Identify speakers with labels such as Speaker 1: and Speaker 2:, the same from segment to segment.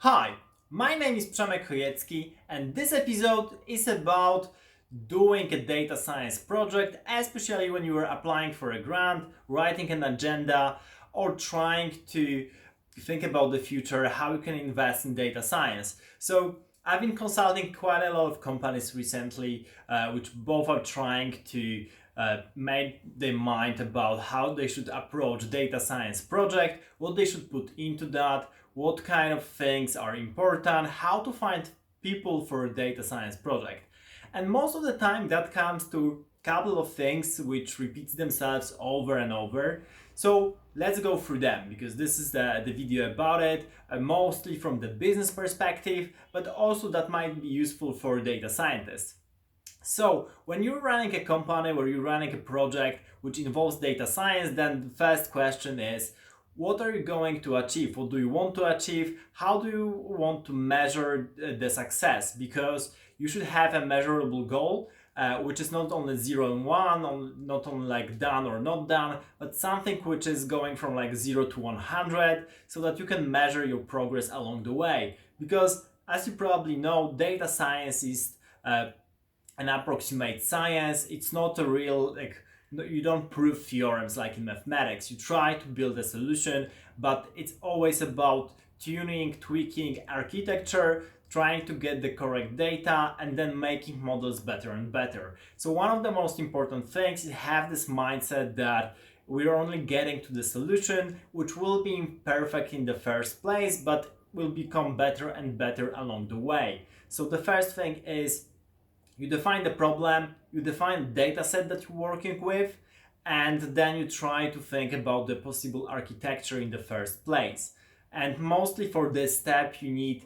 Speaker 1: Hi, my name is Przemek Chojecki, and this episode is about doing a data science project, especially when you are applying for a grant, writing an agenda, or trying to think about the future, how you can invest in data science. So, I've been consulting quite a lot of companies recently, which both are trying to make their mind about how they should approach data science project, what they should put into that, what kind of things are important, how to find people for a data science project. And most of the time that comes to a couple of things which repeats themselves over and over. So let's go through them because this is the video about it, mostly from the business perspective, but also that might be useful for data scientists. So, when you're running a company or you're running a project which involves data science, then the first question is what are you going to achieve? What do you want to achieve? How do you want to measure the success? Because you should have a measurable goal, which is not only 0 and 1, not only like done or not done, but something which is going from like 0 to 100 so that you can measure your progress along the way. Because as you probably know, data science is an approximate science. It's not a real, like, you don't prove theorems like in mathematics. You try to build a solution, but it's always about tuning, tweaking architecture, trying to get the correct data, and then making models better and better. So one of the most important things is have this mindset that we're only getting to the solution, which will be imperfect in the first place, but will become better and better along the way. So the first thing is you define the problem, you define the data set that you're working with, and then you try to think about the possible architecture in the first place. And mostly for this step, you need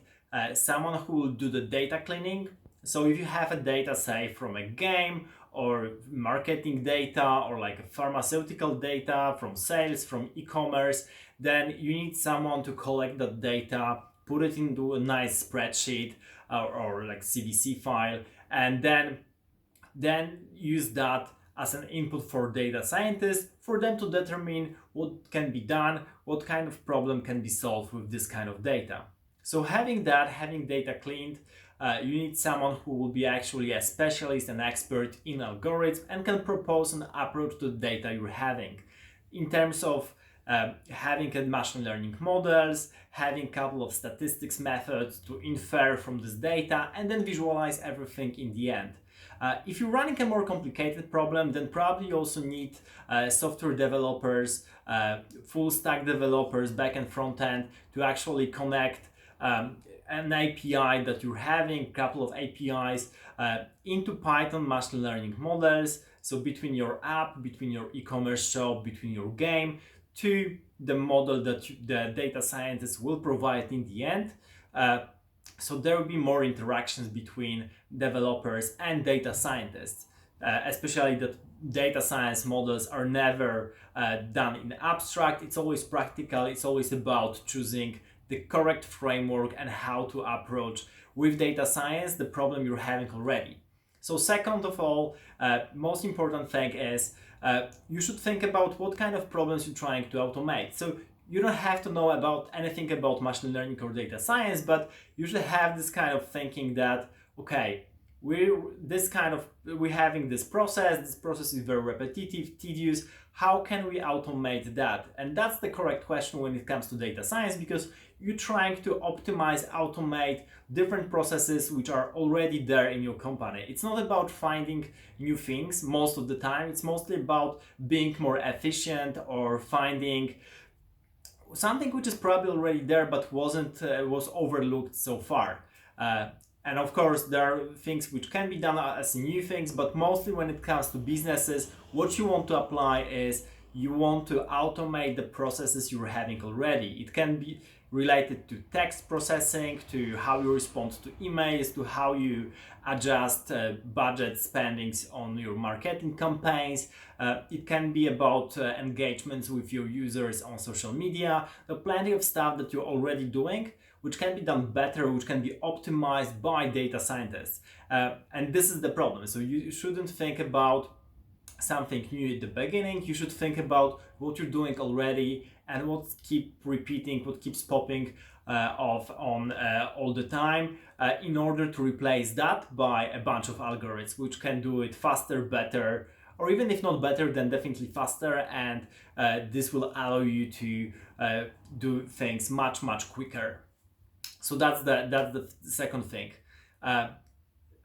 Speaker 1: someone who will do the data cleaning. So if you have a data, say, from a game or marketing data or like a pharmaceutical data from sales, from e-commerce, then you need someone to collect that data, put it into a nice spreadsheet or like CDC file, and then use that as an input for data scientists for them to determine what can be done, what kind of problem can be solved with this kind of data. So having data cleaned, you need someone who will be actually a specialist and expert in algorithms and can propose an approach to the data you're having in terms of having a machine learning models, having a couple of statistics methods to infer from this data, and then visualize everything in the end. If you're running a more complicated problem, then probably you also need software developers, full stack developers, back and front end, to actually connect an API that you're having, a couple of APIs into Python machine learning models. So between your app, between your e-commerce shop, between your game, to the model that the data scientists will provide in the end. So there will be more interactions between developers and data scientists, especially that data science models are never done in abstract. It's always practical. It's always about choosing the correct framework and how to approach with data science the problem you're having already. So second of all, most important thing is you should think about what kind of problems you're trying to automate. So you don't have to know about anything about machine learning or data science, but you should have this kind of thinking that, okay, we're having this process is very repetitive, tedious. How can we automate that? And that's the correct question when it comes to data science, because you're trying to optimize, automate different processes which are already there in your company. It's not about finding new things most of the time. It's mostly about being more efficient or finding something which is probably already there but was overlooked so far. And of course, there are things which can be done as new things, but mostly when it comes to businesses, what you want to apply is you want to automate the processes you're having already. It can be related to text processing, to how you respond to emails, to how you adjust budget spendings on your marketing campaigns. It can be about engagements with your users on social media. There are plenty of stuff that you're already doing which can be done better, which can be optimized by data scientists. And this is the problem. So you shouldn't think about something new at the beginning. You should think about what you're doing already and what keep repeating, what keeps popping all the time in order to replace that by a bunch of algorithms which can do it faster, better, or even if not better, then definitely faster, and this will allow you to do things much quicker. So that's the second thing.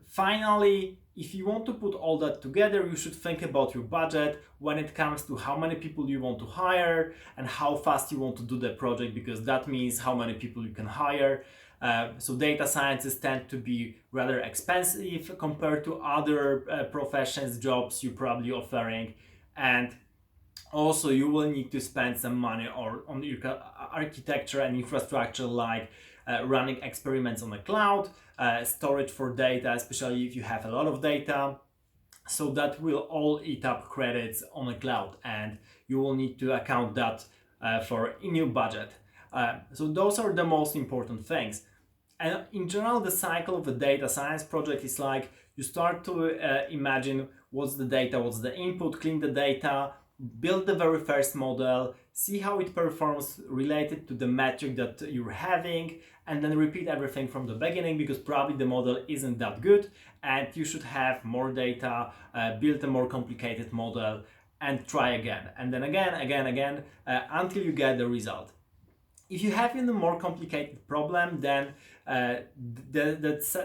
Speaker 1: Finally, if you want to put all that together, you should think about your budget when it comes to how many people you want to hire and how fast you want to do the project, because that means how many people you can hire. So data scientists tend to be rather expensive compared to other professions, jobs you're probably offering, and also you will need to spend some money on your architecture and infrastructure, like running experiments on the cloud, storage for data, especially if you have a lot of data. So that will all eat up credits on the cloud, and you will need to account that for in your budget. So those are the most important things. And in general, the cycle of a data science project is like you start to imagine what's the data, what's the input, clean the data, build the very first model, see how it performs related to the metric that you're having, and then repeat everything from the beginning, because probably the model isn't that good and you should have more data, build a more complicated model, and try again, and then again, until you get the result. If you have a more complicated problem, then this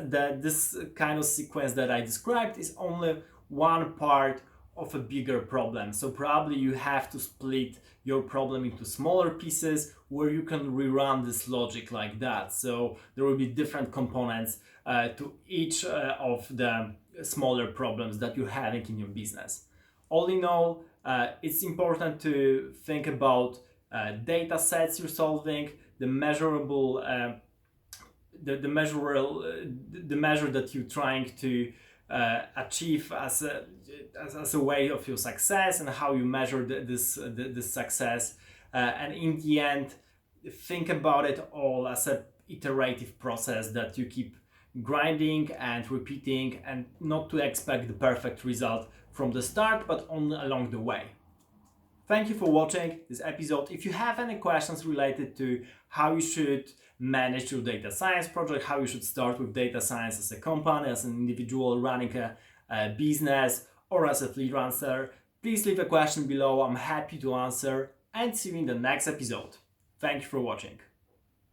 Speaker 1: kind of sequence that I described is only one part of a bigger problem. So probably you have to split your problem into smaller pieces where you can rerun this logic like that. So there will be different components to each of the smaller problems that you're having in your business. All in all, it's important to think about data sets you're solving, the measurable, the measure that you're trying to achieve as a way of your success, and how you measure this success, and in the end, think about it all as an iterative process that you keep grinding and repeating, and not to expect the perfect result from the start, but only along the way. Thank you for watching this episode. If you have any questions related to how you should manage your data science project, how you should start with data science as a company, as an individual running a business, or as a freelancer, please leave a question below. I'm happy to answer, and see you in the next episode. Thank you for watching.